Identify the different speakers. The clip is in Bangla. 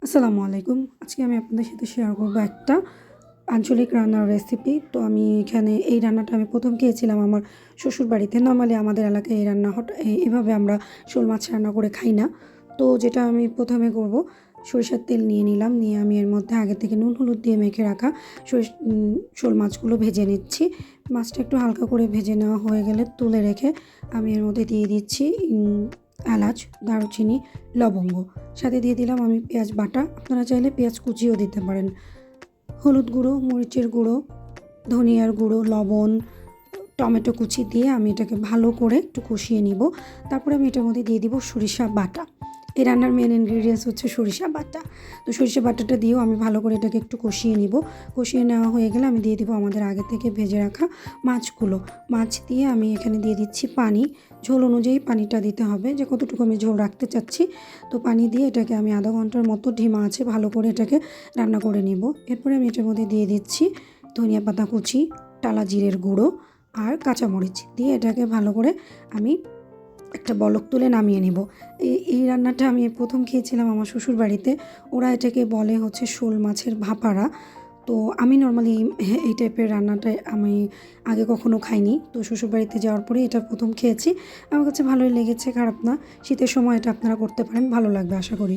Speaker 1: আসসালামু আলাইকুম। আজকে আমি আপনাদের সাথে শেয়ার করব একটা আঞ্চলিক রান্নার রেসিপি। তো আমি এখানে এই রান্নাটা আমি প্রথম খেয়েছিলাম আমার শ্বশুরবাড়িতে। নরমালি আমাদের এলাকায় এই রান্না এভাবে আমরা শোল মাছ রান্না করে খাই না। তো যেটা আমি প্রথমে করব, সরিষার তেল নিয়ে নিলাম। নিয়ে আমি এর মধ্যে আগে থেকে নুন হলুদ দিয়ে মেখে রাখা শোল মাছগুলো ভেজে নিচ্ছি। মাছটা একটু হালকা করে ভেজে নেওয়া হয়ে গেলে তুলে রেখে আমি এর মধ্যে দিয়ে দিচ্ছি এলাচ, দারুচিনি, লবঙ্গ। সাথে দিয়ে দিলাম আমি পেঁয়াজ বাটা। আপনারা চাইলে পেঁয়াজ কুচিও দিতে পারেন। হলুদ গুঁড়ো, মরিচের গুঁড়ো, ধনিয়ার গুঁড়ো, লবণ, টমেটো কুচি দিয়ে আমি এটাকে ভালো করে একটু কষিয়ে নিব। তারপরে আমি এটার মধ্যে দিয়ে দিব সরিষা বাটা। এই রান্নার মেন ইনগ্রিডিয়েন্টস হচ্ছে সরিষা বাটা। তো সরিষা বাটাটা দিয়েও আমি ভালো করে এটাকে একটু কষিয়ে নিব। কষিয়ে নেওয়া হয়ে গেলে আমি দিয়ে দিব আমাদের আগে থেকে ভেজে রাখা মাছগুলো। মাছ দিয়ে আমি এখানে দিয়ে দিচ্ছি পানি। ঝোল অনুযায়ী পানিটা দিতে হবে, যে কতটুকু আমি ঝোল রাখতে চাচ্ছি। তো পানি দিয়ে এটাকে আমি আধা ঘন্টার মতো ঢিমা আছে ভালো করে এটাকে রান্না করে নিব। এরপরে আমি এটার মধ্যে দিয়ে দিচ্ছি ধনিয়া পাতা কুচি, টালা জিরের গুঁড়ো আর কাঁচামরিচ দিয়ে এটাকে ভালো করে আমি একটা বলক তুলে নামিয়ে নিব। এই রান্নাটা আমি প্রথম খেয়েছিলাম আমার শ্বশুর বাড়িতে। ওরা এটাকে বলে হচ্ছে শোল মাছের ভাপারা। তো আমি নর্মালি এই টাইপের রান্নাটা আমি আগে কখনো খাইনি। তো শ্বশুরবাড়িতে যাওয়ার পরে এটা প্রথম খেয়েছি। আমার কাছে ভালোই লেগেছে, খারাপ না। শীতের সময় এটা আপনারা করতে পারেন, ভালো লাগবে আশা করি।